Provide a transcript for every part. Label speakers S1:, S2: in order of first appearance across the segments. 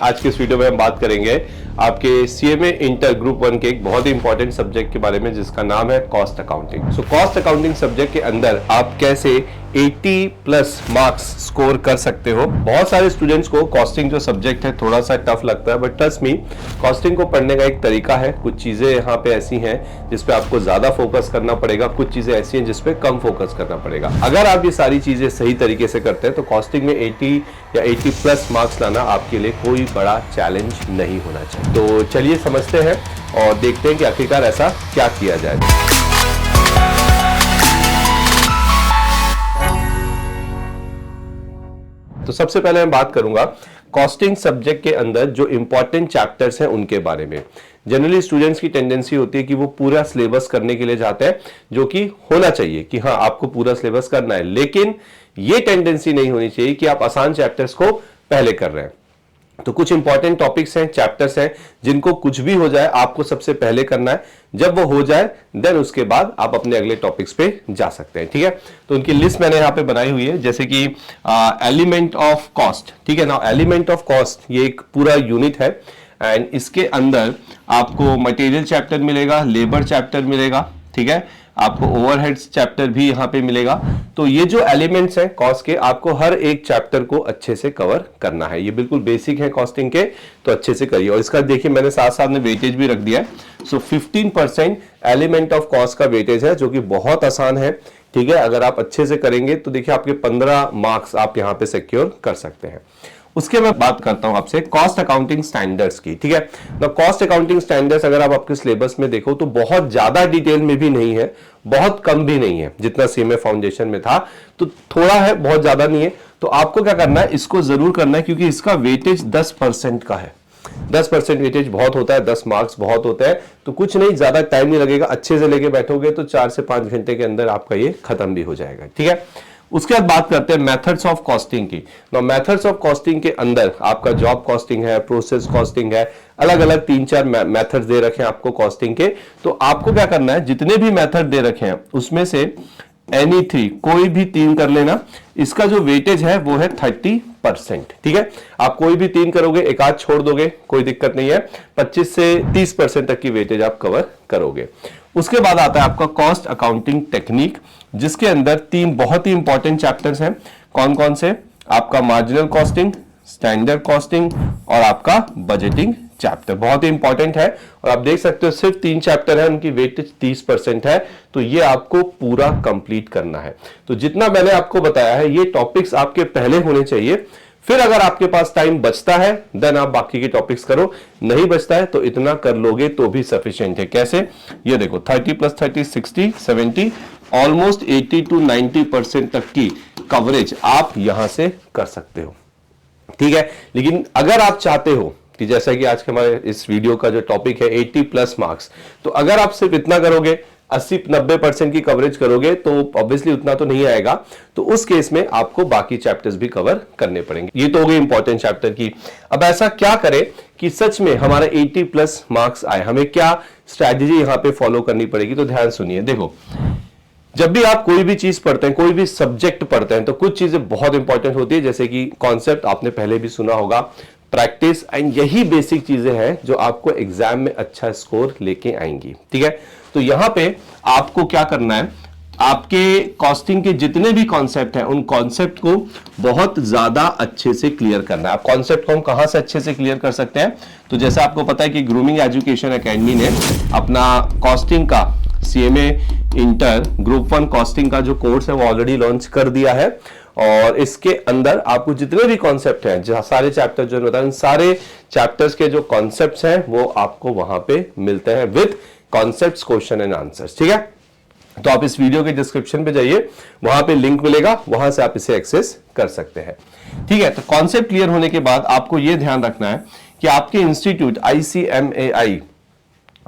S1: आज के इस वीडियो में हम बात करेंगे आपके सीएमए इंटर ग्रुप 1 के एक बहुत ही इंपॉर्टेंट सब्जेक्ट के बारे में जिसका नाम है cost accounting. So cost accounting subject के अंदर आप कैसे 80 प्लस मार्क्स स्कोर कर सकते हो। बहुत सारे स्टूडेंट्स को कॉस्टिंग जो सब्जेक्ट है थोड़ा सा टफ लगता है, बट ट्रस्ट मी कॉस्टिंग को पढ़ने का एक तरीका है। कुछ चीजें यहाँ पे ऐसी हैं जिसपे आपको ज्यादा फोकस करना पड़ेगा, कुछ चीजें ऐसी हैं जिसपे कम फोकस करना पड़ेगा। अगर आप ये सारी चीजें सही तरीके से करते हैं तो कॉस्टिंग में 80 या 80 प्लस मार्क्स लाना आपके लिए कोई बड़ा चैलेंज नहीं होना चाहिए। तो चलिए समझते हैं और देखते हैं कि आखिरकार ऐसा क्या किया जाए। तो सबसे पहले मैं बात करूंगा कॉस्टिंग सब्जेक्ट के अंदर जो इंपॉर्टेंट चैप्टर्स हैं उनके बारे में। जनरली स्टूडेंट्स की टेंडेंसी होती है कि वो पूरा सिलेबस करने के लिए जाते हैं, जो कि होना चाहिए कि हाँ आपको पूरा सिलेबस करना है, लेकिन ये टेंडेंसी नहीं होनी चाहिए कि आप आसान चैप्टर्स को पहले कर रहे हैं। तो कुछ इंपॉर्टेंट टॉपिक्स हैं, चैप्टर्स हैं जिनको कुछ भी हो जाए आपको सबसे पहले करना है। जब वो हो जाए देन उसके बाद आप अपने अगले टॉपिक्स पे जा सकते हैं। ठीक है, तो उनकी लिस्ट मैंने यहाँ पे बनाई हुई है, जैसे कि एलिमेंट ऑफ कॉस्ट। ठीक है ना, एलिमेंट ऑफ कॉस्ट ये एक पूरा यूनिट है एंड इसके अंदर आपको मटेरियल चैप्टर मिलेगा, लेबर चैप्टर मिलेगा, ठीक है, आपको ओवरहेड्स चैप्टर भी यहाँ पे मिलेगा। तो ये जो एलिमेंट्स हैं कॉस्ट के, आपको हर एक चैप्टर को अच्छे से कवर करना है। ये बिल्कुल बेसिक है कॉस्टिंग के, तो अच्छे से करिए। और इसका देखिए मैंने साथ साथ में वेटेज भी रख दिया है। सो 15% एलिमेंट ऑफ कॉस्ट का वेटेज है, जो कि बहुत आसान है। ठीक है, अगर आप अच्छे से करेंगे तो देखिए आपके 15 मार्क्स आप यहाँ पे सिक्योर कर सकते हैं। उसके मैं बात करता हूं आपसे कॉस्ट अकाउंटिंग स्टैंडर्ड्स की। ठीक है, तो कॉस्ट अकाउंटिंग स्टैंडर्ड्स अगर आप आपके सिलेबस में देखो तो बहुत ज्यादा डिटेल में भी नहीं है, बहुत कम भी नहीं है। जितना सीएमए फाउंडेशन में था तो थोड़ा है, बहुत ज्यादा नहीं है। तो आपको क्या करना है, इसको जरूर करना है, क्योंकि इसका वेटेज 10% का है। 10% वेटेज बहुत होता है, 10 मार्क्स बहुत होते हैं। तो कुछ नहीं, ज्यादा टाइम नहीं लगेगा, अच्छे से लेके बैठोगे तो 4 से 5 घंटे के अंदर आपका ये खत्म भी हो जाएगा। ठीक है, उसके बाद बात करते हैं मेथड्स ऑफ कॉस्टिंग की। मेथड्स ऑफ कॉस्टिंग के अंदर आपका जॉब कॉस्टिंग है, प्रोसेस कॉस्टिंग है, अलग अलग 3-4 मेथड्स दे रखे हैं आपको कॉस्टिंग के। तो आपको क्या करना है, जितने भी मेथड दे रखे हैं उसमें से एनी 3 कोई भी 3 कर लेना। इसका जो वेटेज है वो है 30%। ठीक है, आप कोई भी 3 करोगे, एक आध छोड़ दोगे कोई दिक्कत नहीं है, 25 से 30% तक की वेटेज आप कवर करोगे। उसके बाद आता है आपका कॉस्ट अकाउंटिंग टेक्निक, जिसके अंदर 3 बहुत ही इंपॉर्टेंट चैप्टर्स हैं। कौन कौन से? आपका मार्जिनल कॉस्टिंग, स्टैंडर्ड कॉस्टिंग और आपका बजटिंग चैप्टर बहुत ही इंपॉर्टेंट है। और आप देख सकते हो सिर्फ 3 चैप्टर है, उनकी वेटेज 30% है। तो ये आपको पूरा कंप्लीट करना है। तो जितना मैंने आपको बताया है ये टॉपिक्स आपके पहले होने चाहिए। फिर अगर आपके पास टाइम बचता है देन आप बाकी के टॉपिक्स करो, नहीं बचता है तो इतना कर लोगे तो भी सफिशिएंट है। कैसे? ये देखो 30 प्लस 30 60 70 ऑलमोस्ट 80 to 90% तक की कवरेज आप यहां से कर सकते हो। ठीक है, लेकिन अगर आप चाहते हो कि जैसा कि आज के हमारे इस वीडियो का जो टॉपिक है 80 प्लस मार्क्स, तो अगर आप सिर्फ इतना करोगे, 80-90% की कवरेज करोगे तो ऑब्वियसली उतना तो नहीं आएगा। तो उस केस में आपको बाकी चैप्टर्स भी कवर करने पड़ेंगे। ये तो हो गई इंपॉर्टेंट चैप्टर की। अब ऐसा क्या करें कि सच में हमारा 80 प्लस मार्क्स आए, हमें क्या स्ट्रैटेजी यहां पे फॉलो करनी पड़ेगी? तो ध्यान सुनिए। देखो, जब भी आप कोई भी चीज पढ़ते हैं, कोई भी सब्जेक्ट पढ़ते हैं, तो कुछ चीजें बहुत इंपॉर्टेंट होती है, जैसे कि कॉन्सेप्ट आपने पहले भी सुना होगा, प्रैक्टिस, एंड यही बेसिक चीजें हैं जो आपको एग्जाम में अच्छा स्कोर लेके आएंगी। ठीक है, तो यहां पे आपको क्या करना है, आपके कॉस्टिंग के जितने भी कॉन्सेप्ट हैं उन कॉन्सेप्ट को बहुत ज्यादा अच्छे से क्लियर करना है। आप कॉन्सेप्ट को हम कहां से अच्छे से क्लियर कर सकते हैं? तो जैसा आपको पता है कि ग्रूमिंग एजुकेशन एकेडमी ने अपना कॉस्टिंग का सीएमए इंटर ग्रुप 1 कॉस्टिंग का जो कोर्स है वो ऑलरेडी लॉन्च कर दिया है। और इसके अंदर आपको जितने भी कॉन्सेप्ट हैं, जो सारे चैप्टर जो बताए, उन सारे चैप्टर्स के जो कॉन्सेप्ट्स हैं वो आपको वहां पे मिलते हैं with concepts, question and answers. ठीक है, तो आप इस वीडियो के डिस्क्रिप्शन पे जाइए, वहां पे लिंक मिलेगा, वहां से आप इसे एक्सेस कर सकते हैं। ठीक है, तो कॉन्सेप्ट क्लियर होने के बाद आपको यह ध्यान रखना है कि आपके इंस्टीट्यूट ICMAI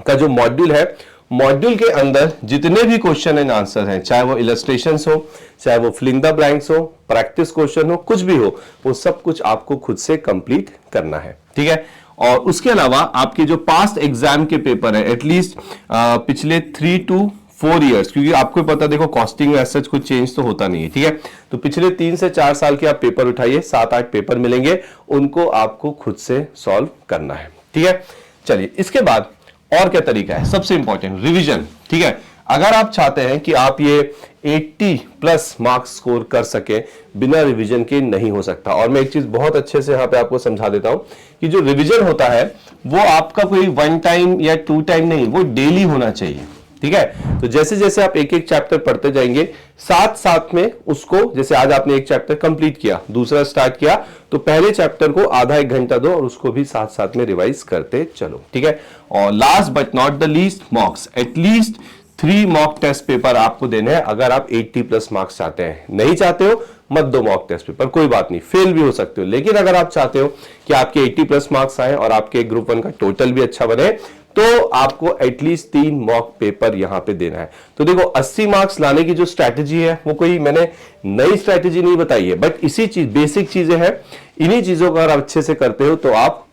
S1: का जो मॉड्यूल है, मॉड्यूल के अंदर जितने भी क्वेश्चन एंड आंसर हैं, चाहे वो इलस्ट्रेशंस हो, चाहे वो फिलिंग द ब्लैंक्स हो, प्रैक्टिस क्वेश्चन हो, कुछ भी हो, वो सब कुछ आपको खुद से कंप्लीट करना है। ठीक है, और उसके अलावा आपके जो पास्ट एग्जाम के पेपर है, एटलीस्ट पिछले 3 to 4 इयर्स, क्योंकि आपको पता देखो कॉस्टिंग में सच कुछ चेंज तो होता नहीं है, ठीक है। तो पिछले 3 से 4 साल के आप पेपर उठाइए, 7-8 पेपर मिलेंगे, उनको आपको खुद से सॉल्व करना है, ठीक है। चलिए इसके बाद और क्या तरीका है, सबसे इंपॉर्टेंट रिवीजन, ठीक है। अगर आप चाहते हैं कि आप ये 80+ मार्क्स स्कोर कर सके, बिना रिवीजन के नहीं हो सकता। और मैं एक चीज बहुत अच्छे से यहां पे आपको समझा देता हूं कि जो रिवीजन होता है वो आपका कोई 1 टाइम या 2 टाइम नहीं, वो डेली होना चाहिए, ठीक है। तो जैसे जैसे आप एक एक चैप्टर पढ़ते जाएंगे, साथ साथ में उसको, जैसे आज आपने एक चैप्टर कंप्लीट किया, दूसरा स्टार्ट किया, तो पहले चैप्टर को आधा 1 घंटा दो और उसको भी साथ साथ में रिवाइज करते चलो, ठीक है। और last but not the least, mocks, at least 3 mock test paper आपको देने हैं अगर आप 80+ मार्क्स चाहते हैं। नहीं चाहते हो मत दो मॉक टेस्ट पेपर, कोई बात नहीं, फेल भी हो सकते हो। लेकिन अगर आप चाहते हो कि आपके 80+ मार्क्स आए और आपके ग्रुप 1 का टोटल भी अच्छा बने, तो आपको एटलीस्ट 3 मॉक पेपर यहां पे देना है। तो देखो 80 मार्क्स लाने की जो स्ट्रैटेजी है वो कोई मैंने नई स्ट्रैटेजी नहीं बताई है, बट इसी चीज, बेसिक चीजें हैं, इन्हीं चीजों को अगर आप अच्छे से करते हो तो आप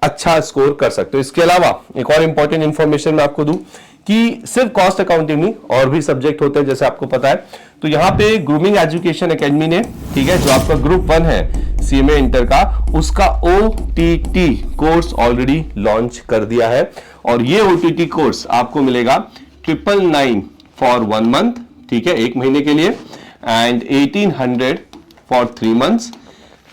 S1: अच्छा स्कोर कर सकते हो। इसके अलावा एक और इंपॉर्टेंट इंफॉर्मेशन मैं आपको दूं कि सिर्फ कॉस्ट अकाउंटिंग नहीं, और भी सब्जेक्ट होते हैं जैसे आपको पता है। तो यहां पे ग्रूमिंग एजुकेशन एकेडमी ने, ठीक है, जो आपका ग्रुप 1 है सीएमए इंटर का, उसका ओटीटी कोर्स ऑलरेडी लॉन्च कर दिया है। और ये ओटीटी कोर्स आपको मिलेगा 999 फॉर 1 मंथ, ठीक है, 1 महीने के लिए, and 1800 for 3 months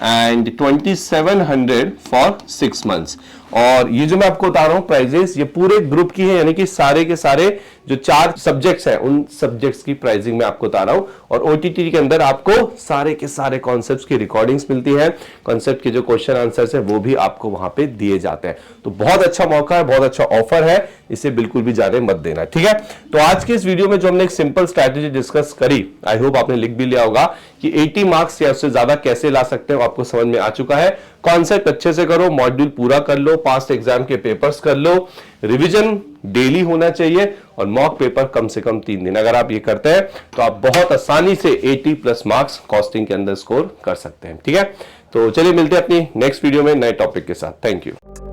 S1: and 2700 for 6 months. और ये जो मैं आपको बता रहा हूं प्राइजेस, ये पूरे ग्रुप की है, यानी कि सारे के सारे जो 4 सब्जेक्ट्स हैं उन सब्जेक्ट्स की प्राइसिंग मैं आपको बता रहा हूं। और ओटीटी के अंदर आपको सारे के सारे कॉन्सेप्ट्स की रिकॉर्डिंग्स मिलती है, कॉन्सेप्ट के जो क्वेश्चन आंसर्स है वो भी आपको वहां पे दिए जाते हैं। तो बहुत अच्छा मौका है, बहुत अच्छा ऑफर है, इसे बिल्कुल भी जाने मत देना, ठीक है। तो आज के इस वीडियो में जो हमने एक सिंपल स्ट्रैटेजी डिस्कस करी, आई होप आपने लिख भी लिया होगा कि 80 मार्क्स या उससे ज्यादा कैसे ला सकते हो, आपको समझ में आ चुका है। कॉन्सेप्ट अच्छे से करो, मॉड्यूल पूरा कर लो, पास्ट एग्जाम के पेपर्स कर लो, रिवीजन डेली होना चाहिए, और मॉक पेपर कम से कम 3 दिन। अगर आप ये करते हैं तो आप बहुत आसानी से 80+ मार्क्स कॉस्टिंग के अंदर स्कोर कर सकते हैं, ठीक है। तो चलिए मिलते हैं अपनी नेक्स्ट वीडियो में नए टॉपिक के साथ। Thank you.